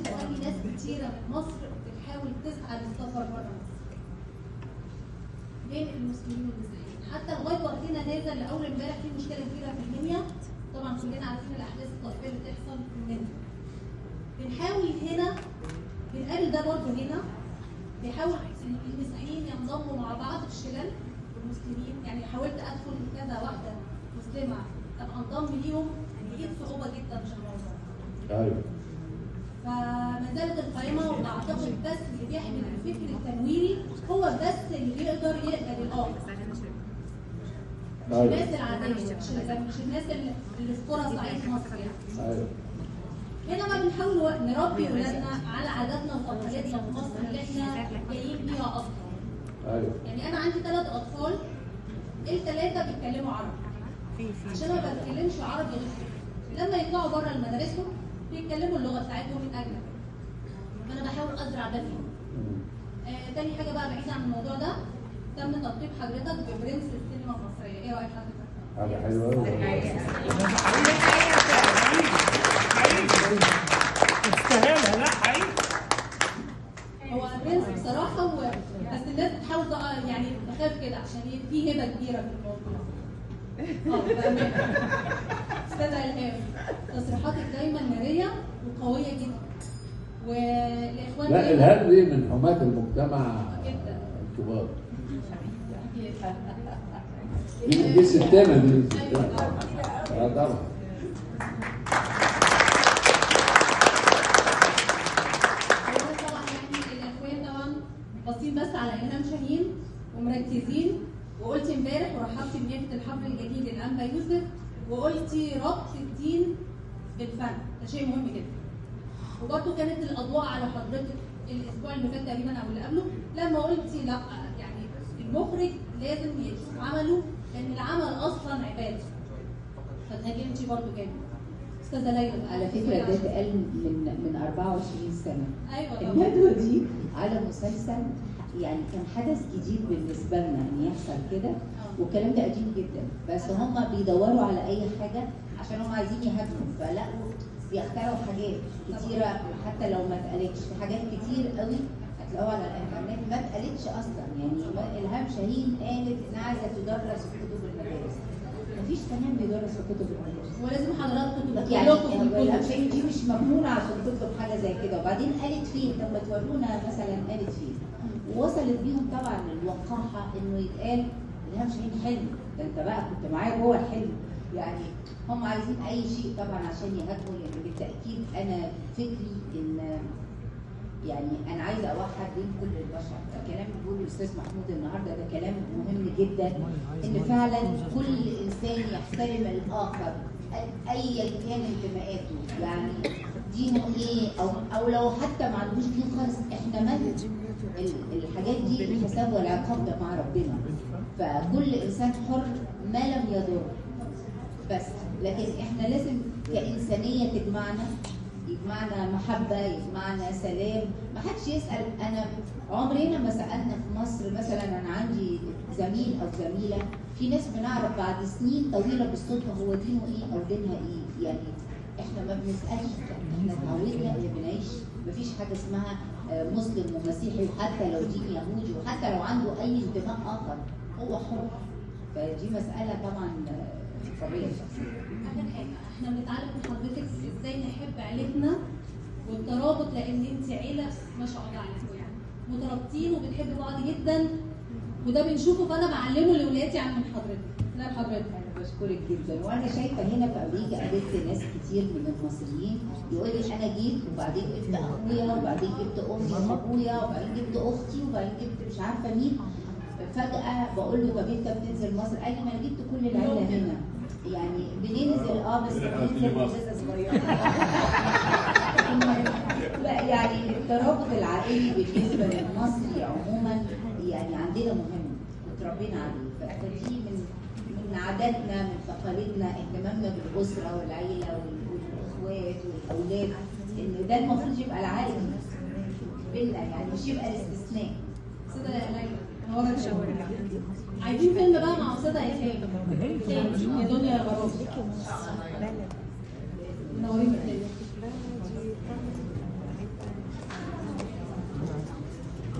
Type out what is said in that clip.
بقى في ناس كتيره من مصر بتحاول تسعى للسفر بره مصر. بين المسلمين والمسيحيين حتى لغايه وقتنا هذا اللي اول امبارح في مشكله كبيره في المنيا، طبعا كلنا عارفين الاحداث الطائفيه اللي بتحصل في المنيا. بنحاول هنا بنقابل ده برضه هنا، بيحاول المسيحيين ينضموا مع بعض في الشلل والمسلمين، يعني حاولت ادخل كذا واحده مسلمه ابقى انضم ليهم، لقيت صعوبه جدا في الموضوع. ايوه. فما زالت القائمه، واعتقد بس اللي بيحمل الفكر التنويري هو بس اللي يقدر يقبل الاخر. مش الناس العاديه، مش الناس اللي في قرى صعيد مصر يعني. ايوه. هنا بقى بنحاول نربي ولادنا على عاداتنا وتقاليدنا في مصر اللي احنا جايين بيها اصلا. ايوه. يعني انا عندي 3 اطفال، ال3 بيتكلموا عربي. عشان ما بتكلمش عربي غير لما يطلعوا بره المدارسهم بيتكلموا اللغه بتاعتهم من اجل. فانا بحاول ازرع ده فيهم. تاني حاجه بقى بعيده عن الموضوع ده، تم تطبيق حضرتك ببرنس السينما المصريه، ايه رايك حضرتك؟ حاجه حلوه قوي. تستاهلها. لا حقيقي هو برنس بصراحه، بس الناس بتحاول بقى يعني بخاف كده عشان في هبه كبيره في الموضوع. بامانه استاذه الهام تصريحاتك دايما ناريه وقويه جدا، والاخوان لا الهام دي من حماة المجتمع الكبار. دي ستانه دي. طبعا. باصين بس على إلهام شاهين ومركزين، وقلتي امبارح ورحبتي بنيافة الحبر الجديد الأنبا يوسف، وقلتي ربط الدين بالفن، ده شيء مهم جدا. وبرضه كانت الأضواء على حضرتك الأسبوع اللي فات تقريبا أو اللي قبله، لما قلتي لا يعني المخرج لازم يشوف عمله لأن العمل أصلا عبادة. فاتهاجمتي برضه جامد. استاذه ليلى على فكره ده اتقال من 24 سنه. ايوه الندوه دي على مسلسل يعني كان حدث جديد بالنسبه لنا ان يحصل كده، والكلام ده قديم جدا، بس هم بيدوروا على اي حاجه عشان هم عايزين يهاجموا، فلقوا بيخترعوا حاجات كتيره حتى لو ما اتقالتش، في حاجات كتير قوي هتلاقوها على الانترنت ما اتقالتش اصلا. يعني الهام شاهين قالت انها عايزه تدرس في كتب المدارس. مفيش فنان بيدرس في كتب المدارس. ولازم حضراتكم تبقوا يعني الهام شاهين دي مش مجنونه عشان تطلب حاجه زي كده، وبعدين قالت فين؟ لما تورونا مثلا قالت فين؟ ووصلت بيهم طبعا للوقاحه انه يتقال الهام شاهين حلم، ده انت بقى كنت معايا جوه الحلم. يعني هم عايزين اي شيء طبعا عشان يهاجموا، لان بالتاكيد انا فكري ان يعني انا عايزه اوحد بين كل البشر. الكلام اللي بيقوله الاستاذ محمود النهارده ده كلام مهم جدا، ان فعلا كل انسان يحترم الاخر ايا كان انتماءاته، يعني دينه ايه او لو حتى ما عندوش دين خالص، احنا مالنا الحاجات دي الحساب والعقاب ده مع ربنا، فكل انسان حر ما لم يضر. بس لكن احنا لازم كانسانيه يجمعنا محبه، يجمعنا سلام. ما حدش يسال. انا عمرنا ما سالنا في مصر مثلا، انا عندي زميل او زميله، في ناس بنعرف بعد سنين طويله بالصدفه هو دينه ايه او دينها ايه. يعني احنا ما بنسالش، احنا اتعودنا ان بنعيش مفيش حاجه اسمها مسلم ومسيحي، وحتى لو دين يهودي، وحتى لو عنده اي انتماء اخر هو حر. فدي مساله طبعا حريه شخصيه. اخر حاجه احنا بنتعلم من حضرتك ازاي نحب عيلتنا والترابط، لان انت عيله ما شاء الله عليكم يعني مترابطين وبنحب بعض جدا، وده بنشوفه فانا بعلمه لاولادي عن من حضرتك. لا حضرتك انا بشكرك جدا، وانا شايفه هنا في امريكا قابلت ناس كتير من المصريين يقول لي انا جيت وبعدين جبت اخويا وبعدين جبت امي وابويا وبعدين جبت اختي وبعدين جبت مش عارفه مين. فجاه بقول له طب انت بتنزل مصر؟ قال لي ما انا جبت كل العيله هنا. يعني بننزل بس بننزل مجازة صغيرة. لا يعني الترابط العائلي بالنسبة للمصري عموما يعني عندنا مهم وتربينا عليه، فدي من عاداتنا من تقاليدنا اهتمامنا بالأسرة والعيلة والإخوات والأولاد، إن ده المفروض يبقى العادي بينا، يعني مش يبقى الاستثناء. أستاذة ليلى عايزين فيلم بقى مع أستاذة إيهاب يا دنيا يا غرام.